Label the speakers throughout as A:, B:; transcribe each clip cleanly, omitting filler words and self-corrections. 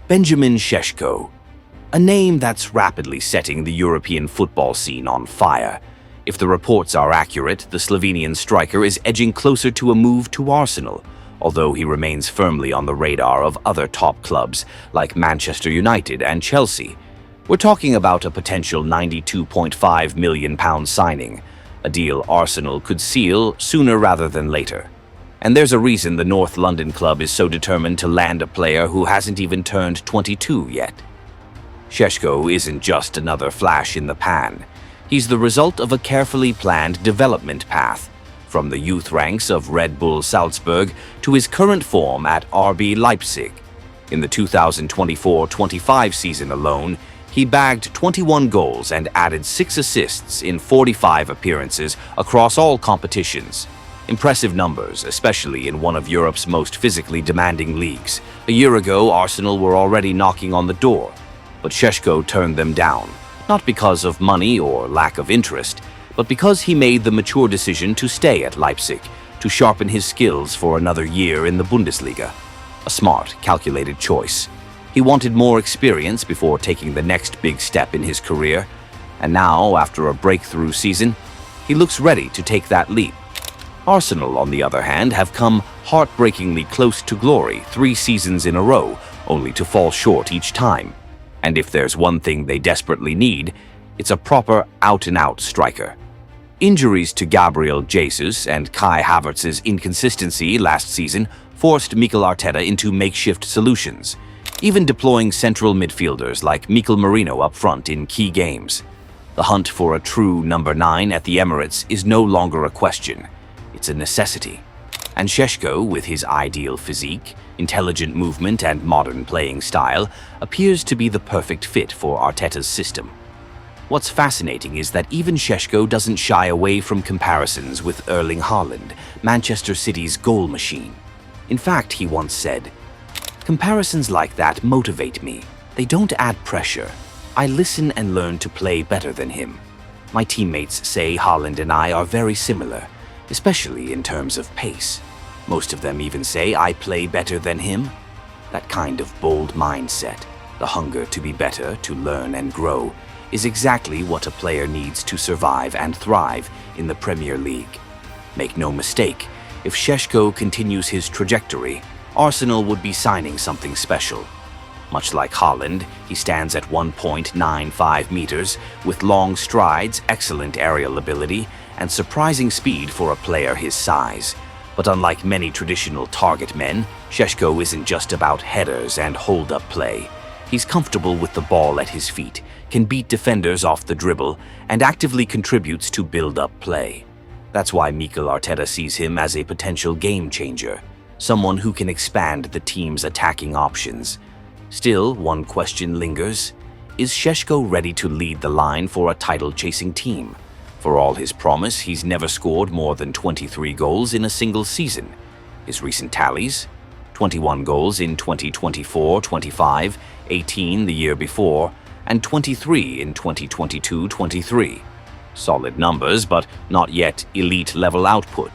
A: Benjamin Šeško, a name that's rapidly setting the European football scene on fire. If the reports are accurate, the Slovenian striker is edging closer to a move to Arsenal, although he remains firmly on the radar of other top clubs like Manchester United and Chelsea. We're talking about a potential £92.5 million signing, a deal Arsenal could seal sooner rather than later. And there's a reason the North London club is so determined to land a player who hasn't even turned 22 yet. Šeško isn't just another flash in the pan. He's the result of a carefully planned development path, from the youth ranks of Red Bull Salzburg to his current form at RB Leipzig. In the 2024-25 season alone, he bagged 21 goals and added 6 assists in 45 appearances across all competitions. Impressive numbers, especially in one of Europe's most physically demanding leagues. A year ago, Arsenal were already knocking on the door, but Šeško turned them down, not because of money or lack of interest, but because he made the mature decision to stay at Leipzig, to sharpen his skills for another year in the Bundesliga. A smart, calculated choice. He wanted more experience before taking the next big step in his career, and now, after a breakthrough season, he looks ready to take that leap. Arsenal, on the other hand, have come heartbreakingly close to glory 3 seasons in a row, only to fall short each time. And if there's one thing they desperately need, it's a proper out-and-out striker. Injuries to Gabriel Jesus and Kai Havertz's inconsistency last season forced Mikel Arteta into makeshift solutions, even deploying central midfielders like Mikel Merino up front in key games. The hunt for a true number 9 at the Emirates is no longer a question. It's a necessity. And Šeško, with his ideal physique, intelligent movement and modern playing style, appears to be the perfect fit for Arteta's system. What's fascinating is that even Šeško doesn't shy away from comparisons with Erling Haaland, Manchester City's goal machine. In fact, he once said, "Comparisons like that motivate me. They don't add pressure. I listen and learn to play better than him. My teammates say Haaland and I are very similar, especially in terms of pace. Most of them even say I play better than him." That kind of bold mindset, the hunger to be better, to learn and grow, is exactly what a player needs to survive and thrive in the Premier League. Make no mistake, if Šeško continues his trajectory, Arsenal would be signing something special. Much like Haaland, he stands at 1.95 meters, with long strides, excellent aerial ability, and surprising speed for a player his size. But unlike many traditional target men, Šeško isn't just about headers and hold-up play. He's comfortable with the ball at his feet, can beat defenders off the dribble, and actively contributes to build-up play. That's why Mikel Arteta sees him as a potential game-changer, someone who can expand the team's attacking options. Still, one question lingers. Is Šeško ready to lead the line for a title-chasing team? For all his promise, he's never scored more than 23 goals in a single season. His recent tallies? 21 goals in 2024-25, 18 the year before, and 23 in 2022-23. Solid numbers, but not yet elite-level output.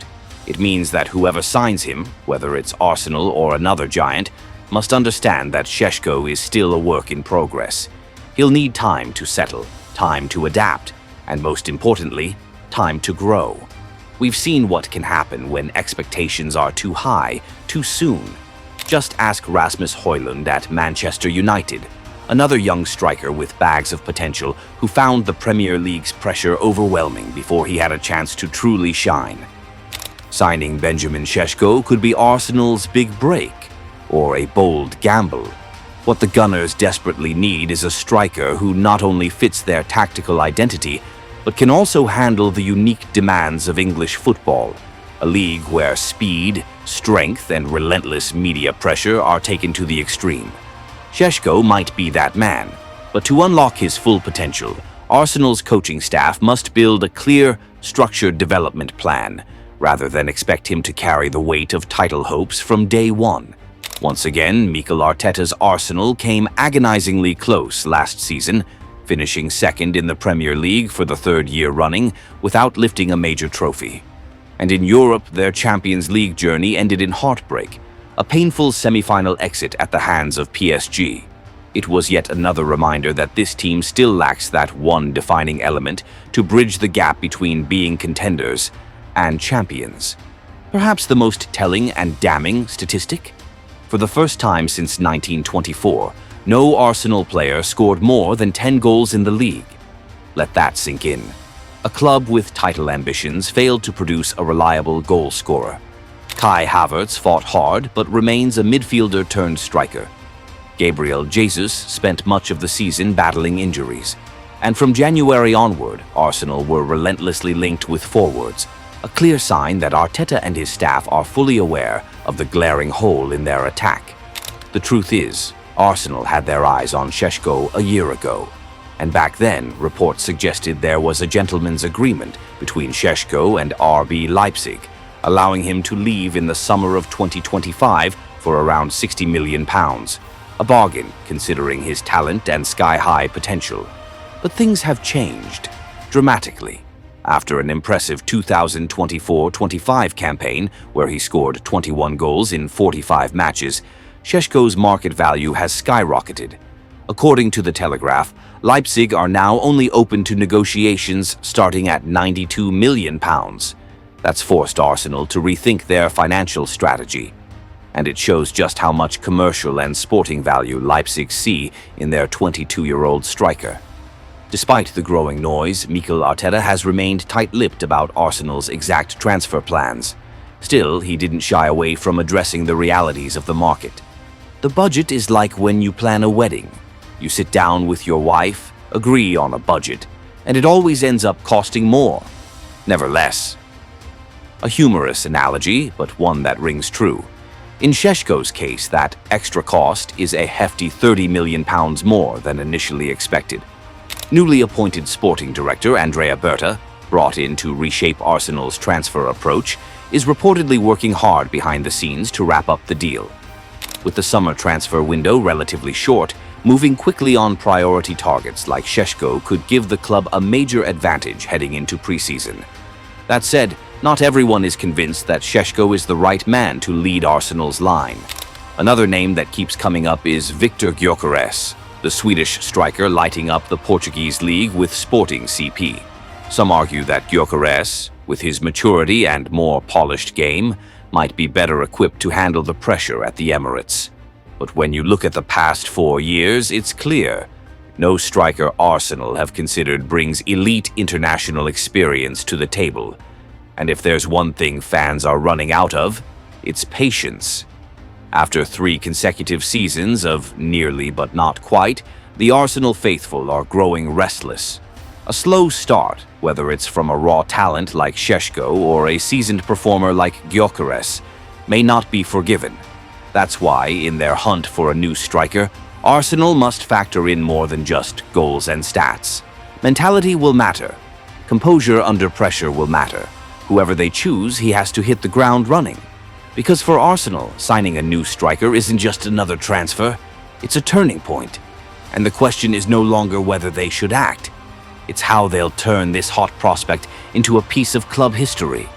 A: It means that whoever signs him, whether it's Arsenal or another giant, must understand that Šeško is still a work in progress. He'll need time to settle, time to adapt, and most importantly, time to grow. We've seen what can happen when expectations are too high, too soon. Just ask Rasmus Højlund at Manchester United, another young striker with bags of potential who found the Premier League's pressure overwhelming before he had a chance to truly shine. Signing Benjamin Šeško could be Arsenal's big break, or a bold gamble. What the Gunners desperately need is a striker who not only fits their tactical identity, but can also handle the unique demands of English football, a league where speed, strength, and relentless media pressure are taken to the extreme. Šeško might be that man, but to unlock his full potential, Arsenal's coaching staff must build a clear, structured development plan, rather than expect him to carry the weight of title hopes from day one. Once again, Mikel Arteta's Arsenal came agonizingly close last season, finishing second in the Premier League for the 3rd year running without lifting a major trophy. And in Europe, their Champions League journey ended in heartbreak, a painful semi-final exit at the hands of PSG. It was yet another reminder that this team still lacks that one defining element to bridge the gap between being contenders and champions. Perhaps the most telling and damning statistic? For the first time since 1924, no Arsenal player scored more than 10 goals in the league. Let that sink in. A club with title ambitions failed to produce a reliable goal scorer. Kai Havertz fought hard but remains a midfielder turned striker. Gabriel Jesus spent much of the season battling injuries. And from January onward, Arsenal were relentlessly linked with forwards, a clear sign that Arteta and his staff are fully aware of the glaring hole in their attack. The truth is, Arsenal had their eyes on Šeško a year ago, and back then reports suggested there was a gentleman's agreement between Šeško and RB Leipzig, allowing him to leave in the summer of 2025 for around £60 million, a bargain considering his talent and sky-high potential. But things have changed dramatically. After an impressive 2024-25 campaign where he scored 21 goals in 45 matches, Šeško's market value has skyrocketed. According to The Telegraph, Leipzig are now only open to negotiations starting at £92 million. That's forced Arsenal to rethink their financial strategy. And it shows just how much commercial and sporting value Leipzig see in their 22-year-old striker. Despite the growing noise, Mikel Arteta has remained tight-lipped about Arsenal's exact transfer plans. Still, he didn't shy away from addressing the realities of the market. The budget is like when you plan a wedding. You sit down with your wife, agree on a budget, and it always ends up costing more, never less. A humorous analogy, but one that rings true. In Šeško's case, that extra cost is a hefty £30 million more than initially expected. Newly appointed sporting director Andrea Berta, brought in to reshape Arsenal's transfer approach, is reportedly working hard behind the scenes to wrap up the deal. With the summer transfer window relatively short, moving quickly on priority targets like Šeško could give the club a major advantage heading into preseason. That said, not everyone is convinced that Šeško is the right man to lead Arsenal's line. Another name that keeps coming up is Viktor Gyökeres, the Swedish striker lighting up the Portuguese league with Sporting CP. Some argue that Gyökeres, with his maturity and more polished game, might be better equipped to handle the pressure at the Emirates. But when you look at the past 4 years, it's clear. No striker Arsenal have considered brings elite international experience to the table. And if there's one thing fans are running out of, it's patience. After 3 consecutive seasons of nearly but not quite, the Arsenal faithful are growing restless. A slow start, whether it's from a raw talent like Šeško or a seasoned performer like Gyökeres, may not be forgiven. That's why, in their hunt for a new striker, Arsenal must factor in more than just goals and stats. Mentality will matter. Composure under pressure will matter. Whoever they choose, he has to hit the ground running. Because for Arsenal, signing a new striker isn't just another transfer, it's a turning point. And the question is no longer whether they should act. It's how they'll turn this hot prospect into a piece of club history.